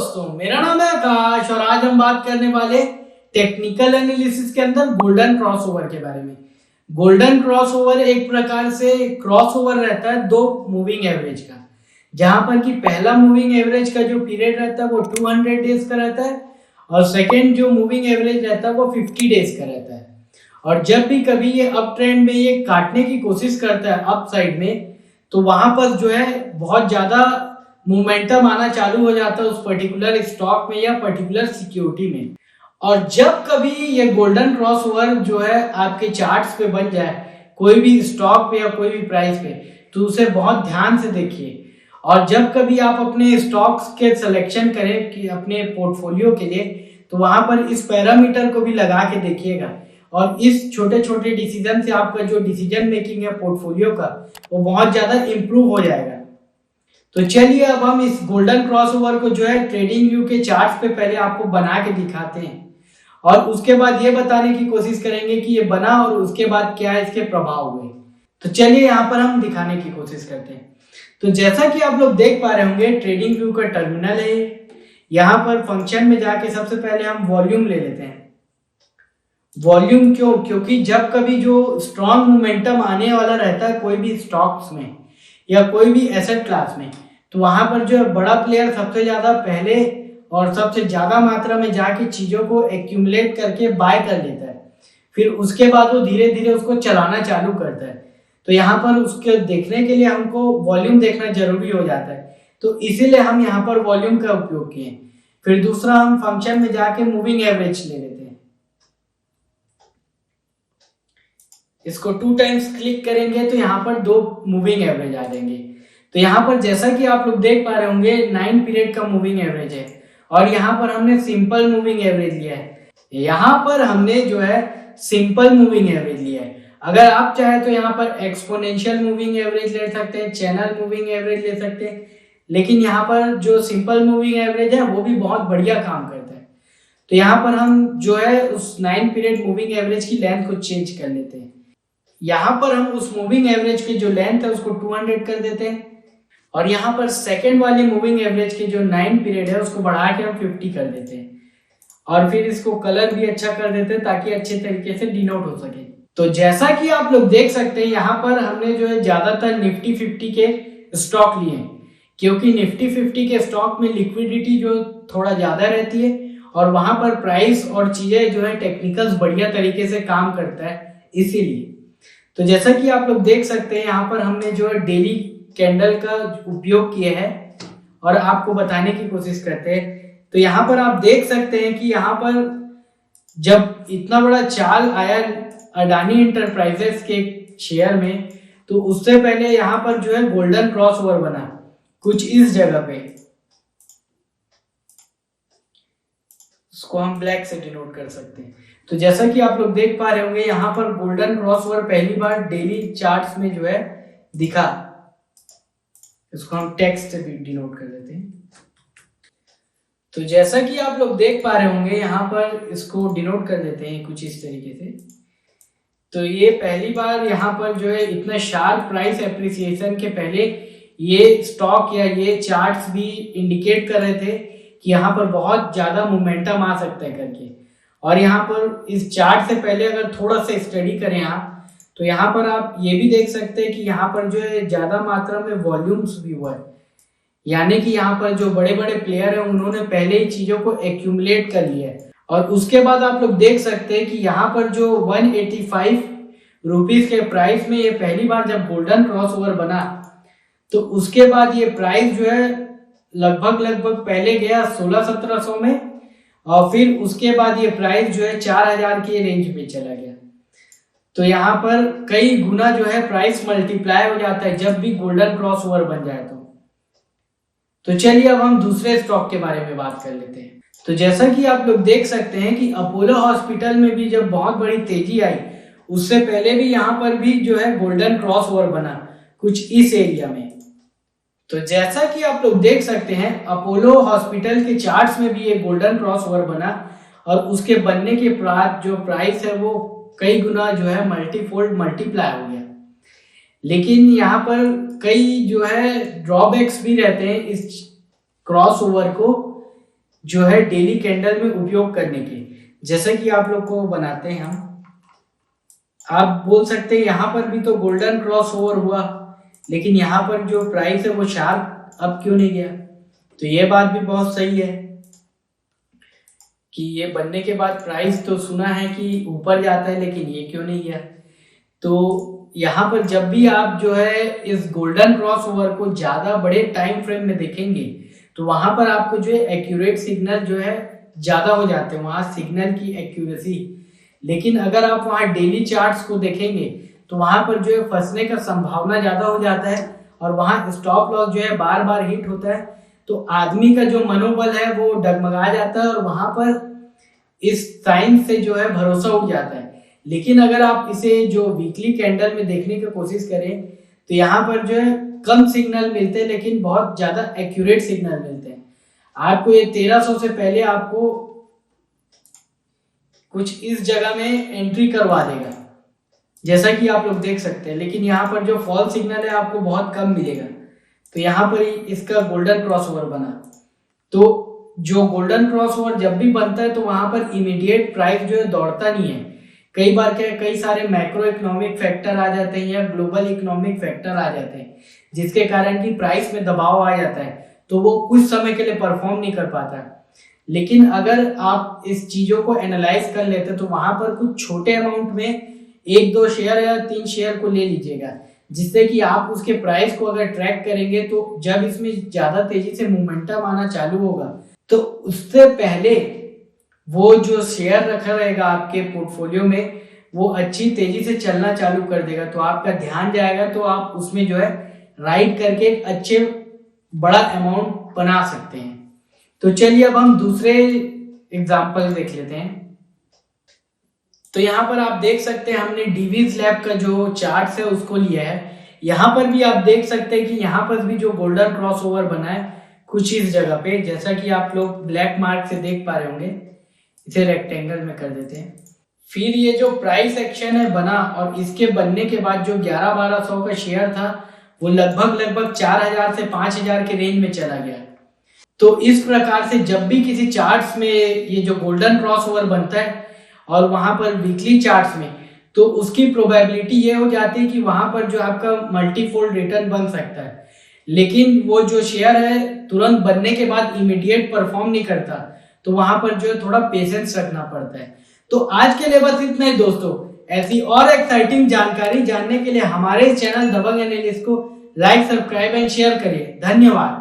दोस्तों, मेरा नाम है आकाश और आज हम बात करने वाले टेक्निकल एनालिसिस के अंदर गोल्डन क्रॉसओवर के बारे में। गोल्डन क्रॉसओवर एक प्रकार से क्रॉसओवर रहता है दो मूविंग एवरेज का, जहां पर कि पहला मूविंग एवरेज का जो पीरियड रहता है वो 200 डेज का रहता है और सेकेंड जो मूविंग एवरेज रहता है वो 50 डेज का रहता है। और जब भी कभी ये अप ट्रेंड में ये काटने की कोशिश करता है अप साइड में, तो वहां पर जो है बहुत ज्यादा मोमेंटम आना चालू हो जाता है उस पर्टिकुलर स्टॉक में या पर्टिकुलर सिक्योरिटी में। और जब कभी ये गोल्डन क्रॉसओवर जो है आपके चार्ट्स पे बन जाए कोई भी स्टॉक पे या कोई भी प्राइस पे, तो उसे बहुत ध्यान से देखिए। और जब कभी आप अपने स्टॉक्स के सिलेक्शन करें कि अपने पोर्टफोलियो के लिए, तो वहां पर इस पैरामीटर को भी लगा के देखिएगा और इस छोटे छोटे डिसीजन से आपका जो डिसीजन मेकिंग है पोर्टफोलियो का वो बहुत ज्यादा इंप्रूव हो जाएगा। तो चलिए अब हम इस गोल्डन क्रॉसओवर को जो है ट्रेडिंग व्यू के चार्ट्स पे पहले आपको बना के दिखाते हैं और उसके बाद ये बताने की कोशिश करेंगे कि ये बना और उसके बाद क्या इसके प्रभाव हुए। तो चलिए यहाँ पर हम दिखाने की कोशिश करते हैं। तो जैसा कि आप लोग देख पा रहे होंगे, ट्रेडिंग व्यू का टर्मिनल है। यहाँ पर फंक्शन में जाके सबसे पहले हम वॉल्यूम ले लेते हैं। वॉल्यूम क्यों? क्योंकि जब कभी जो स्ट्रॉन्ग मोमेंटम आने वाला रहता है कोई भी स्टॉक्स में या कोई भी एसेट क्लास में, तो वहां पर जो बड़ा प्लेयर सबसे ज्यादा पहले और सबसे ज्यादा मात्रा में जाके चीजों को एक्यूमुलेट करके बाय कर लेता है, फिर उसके बाद वो धीरे धीरे उसको चलाना चालू करता है। तो यहाँ पर उसके देखने के लिए हमको वॉल्यूम देखना जरूरी हो जाता है, तो इसीलिए हम यहाँ पर वॉल्यूम का उपयोग किए। फिर दूसरा हम फंक्शन में जाके मूविंग एवरेज ले लेते हैं। इसको 2 टाइम्स क्लिक करेंगे तो यहाँ पर 2 मूविंग एवरेज आ जाएंगे। तो यहाँ पर जैसा कि आप लोग देख पा रहे होंगे 9 पीरियड का मूविंग एवरेज है और यहाँ पर हमने सिंपल मूविंग एवरेज लिया है। यहाँ पर हमने जो है सिंपल मूविंग एवरेज लिया है। अगर आप चाहे तो यहाँ पर एक्सपोनेंशियल मूविंग एवरेज ले सकते हैं, चैनल मूविंग एवरेज ले सकते हैं, लेकिन यहाँ पर जो सिंपल मूविंग एवरेज है वो भी बहुत बढ़िया काम करता है। तो यहाँ पर हम जो है उस 9 पीरियड मूविंग एवरेज की लेंथ को चेंज कर लेते हैं। यहाँ पर हम उस मूविंग एवरेज की जो लेंथ है उसको 200 कर देते हैं और यहाँ पर सेकेंड वाली मूविंग एवरेज की जो 9 पीरियड है उसको बढ़ा के हम 50 कर देते हैं और फिर इसको कलर भी अच्छा कर देते हैं ताकि अच्छे तरीके से डिनोट हो सके। तो जैसा कि आप लोग देख सकते हैं यहाँ पर हमने जो है ज्यादातर निफ्टी 50 के स्टॉक लिए हैं, क्योंकि निफ्टी 50 के स्टॉक में लिक्विडिटी जो थोड़ा ज्यादा रहती है और वहां पर प्राइस और चीजें जो है टेक्निकल्स बढ़िया तरीके से काम करता है, इसीलिए। तो जैसा कि आप लोग देख सकते हैं यहाँ पर हमने जो है डेली कैंडल का उपयोग किया है और आपको बताने की कोशिश करते हैं। तो यहाँ पर आप देख सकते हैं कि यहाँ पर जब इतना बड़ा चाल आया अडानी इंटरप्राइजेस के शेयर में, तो उससे पहले यहाँ पर जो है गोल्डन क्रॉसओवर बना कुछ इस जगह पे। इसको हम ब्लैक से डिनोट कर सकते हैं। तो जैसा कि आप लोग देख पा रहे होंगे यहाँ पर गोल्डन क्रॉसओवर पहली बार डेली चार्ट्स में जो है दिखा। इसको हम टेक्स्ट से भी डिनोट कर देते हैं। तो जैसा कि आप लोग देख पा रहे होंगे यहाँ पर इसको डिनोट कर देते हैं कुछ इस तरीके से। तो ये पहली बार यहाँ पर जो है इतना शार्प प्राइस एप्रिसिएशन के पहले ये स्टॉक या ये चार्ट्स भी इंडिकेट कर रहे थे कि यहाँ पर बहुत ज्यादा मोमेंटम आ सकता है करके। और यहाँ पर इस चार्ट से पहले अगर थोड़ा सा स्टडी करें आप, तो यहाँ पर आप ये भी देख सकते हैं कि यहाँ पर जो है ज्यादा मात्रा में वॉल्यूम्स भी हुआ है, यानी कि यहाँ पर जो बड़े बड़े प्लेयर हैं उन्होंने पहले ही चीजों को एक्यूमुलेट कर लिया है। और उसके बाद आप लोग देख सकते हैं कि यहाँ पर जो 185 रुपीज के प्राइस में ये पहली बार जब गोल्डन क्रॉसओवर बना, तो उसके बाद ये प्राइस जो है लगभग पहले गया 1600-1700 में और फिर उसके बाद ये प्राइस जो है 4000 के रेंज में चला गया। तो यहाँ पर कई गुना जो है प्राइस मल्टीप्लाई हो जाता है जब भी गोल्डन क्रॉसओवर बन जाए तो चलिए अब हम दूसरे स्टॉक के बारे में बात कर लेते हैं। तो जैसा कि आप लोग देख सकते हैं कि अपोलो हॉस्पिटल में भी जब बहुत बड़ी तेजी आई, उससे पहले भी यहाँ पर भी जो है गोल्डन क्रॉसओवर बना कुछ इस एरिया में। तो जैसा कि आप लोग देख सकते हैं अपोलो हॉस्पिटल के चार्ट्स में भी ये गोल्डन क्रॉसओवर बना और उसके बनने के बाद जो प्राइस है वो कई गुना जो है मल्टीफोल्ड मल्टीप्लाई हो गया। लेकिन यहाँ पर कई जो है ड्रॉबैक्स भी रहते हैं इस क्रॉसओवर को, जो है डेली कैंडल में उपयोग करने के, जैसे कि आप लोग को बनाते हैं हम। आप बोल सकते हैं यहाँ पर भी तो गोल्डन क्रॉस ओवर हुआ, लेकिन यहाँ पर जो प्राइस है वो शार्प अब क्यों नहीं गया? तो ये बात भी बहुत सही है कि ये बनने के बाद प्राइस तो सुना है कि ऊपर जाता है, लेकिन ये क्यों नहीं गया? तो यहाँ पर जब भी आप जो है इस गोल्डन क्रॉस ओवर को ज्यादा बड़े टाइम फ्रेम में देखेंगे तो वहां पर आपको जो है एक्यूरेट सिग्नल जो है ज्यादा हो जाते हैं, वहां सिग्नल की एक्यूरेसी। लेकिन अगर आप वहां डेली चार्ट्स को देखेंगे तो वहां पर जो है फंसने का संभावना ज्यादा हो जाता है और वहां स्टॉप लॉस जो है बार बार हिट होता है, तो आदमी का जो मनोबल है वो डगमगा जाता है और वहां पर इस साइंस से जो है भरोसा उठ जाता है। लेकिन अगर आप इसे जो वीकली कैंडल में देखने की कोशिश करें तो यहाँ पर जो है कम सिग्नल मिलते हैं, लेकिन बहुत ज्यादा एक्यूरेट सिग्नल मिलते हैं। आपको ये 1300 से पहले आपको कुछ इस जगह में एंट्री करवा देगा, जैसा कि आप लोग देख सकते हैं। लेकिन यहाँ पर जो फॉल सिग्नल है आपको बहुत कम मिलेगा। तो यहाँ पर ही इसका गोल्डन क्रॉसओवर बना। तो जो गोल्डन क्रॉसओवर जब भी बनता है तो वहां पर इमीडिएट प्राइस जो है दौड़ता नहीं है। कई बार क्या, कई सारे मैक्रो इकोनॉमिक फैक्टर आ जाते हैं या ग्लोबल इकोनॉमिक फैक्टर आ जाते हैं, जिसके कारण की प्राइस में दबाव आ जाता है, तो वो कुछ समय के लिए परफॉर्म नहीं कर पाता। लेकिन अगर आप इस चीजों को एनालाइज कर लेते तो वहां पर कुछ छोटे अमाउंट में 1-2 शेयर या 3 शेयर को ले लीजिएगा, जिससे कि आप उसके प्राइस को अगर ट्रैक करेंगे तो जब इसमें ज्यादा तेजी से मोमेंटम आना चालू होगा तो उससे पहले वो जो शेयर रखा रहेगा आपके पोर्टफोलियो में वो अच्छी तेजी से चलना चालू कर देगा, तो आपका ध्यान जाएगा, तो आप उसमें जो है राइट करके एक अच्छे बड़ा अमाउंट बना सकते हैं। तो चलिए अब हम दूसरे एग्जांपल देख लेते हैं। तो यहाँ पर आप देख सकते हैं हमने डीवीज लैब का जो चार्ट है उसको लिया है। यहाँ पर भी आप देख सकते हैं कि यहाँ पर भी जो गोल्डन क्रॉसओवर बना है कुछ इस जगह पे, जैसा कि आप लोग ब्लैक मार्क से देख पा रहे होंगे। इसे रेक्टेंगल में कर देते हैं। फिर ये जो प्राइस एक्शन है बना और इसके बनने के बाद जो 11-1200 का शेयर था वो लगभग 4000 से 5000 के रेंज में चला गया। तो इस प्रकार से जब भी किसी चार्ट्स में ये जो गोल्डन क्रॉसओवर बनता है और वहां पर वीकली चार्ट्स में, तो उसकी प्रोबेबिलिटी ये हो जाती है कि वहां पर जो आपका मल्टीफोल्ड रिटर्न बन सकता है। लेकिन वो जो शेयर है तुरंत बनने के बाद इमीडिएट परफॉर्म नहीं करता, तो वहां पर जो है थोड़ा पेशेंस रखना पड़ता है। तो आज के लिए बस इतना ही दोस्तों। ऐसी और एक्साइटिंग जानकारी जानने के लिए हमारे चैनल दबंग एनालिस्ट को लाइक, सब्सक्राइब एंड शेयर करिए। धन्यवाद।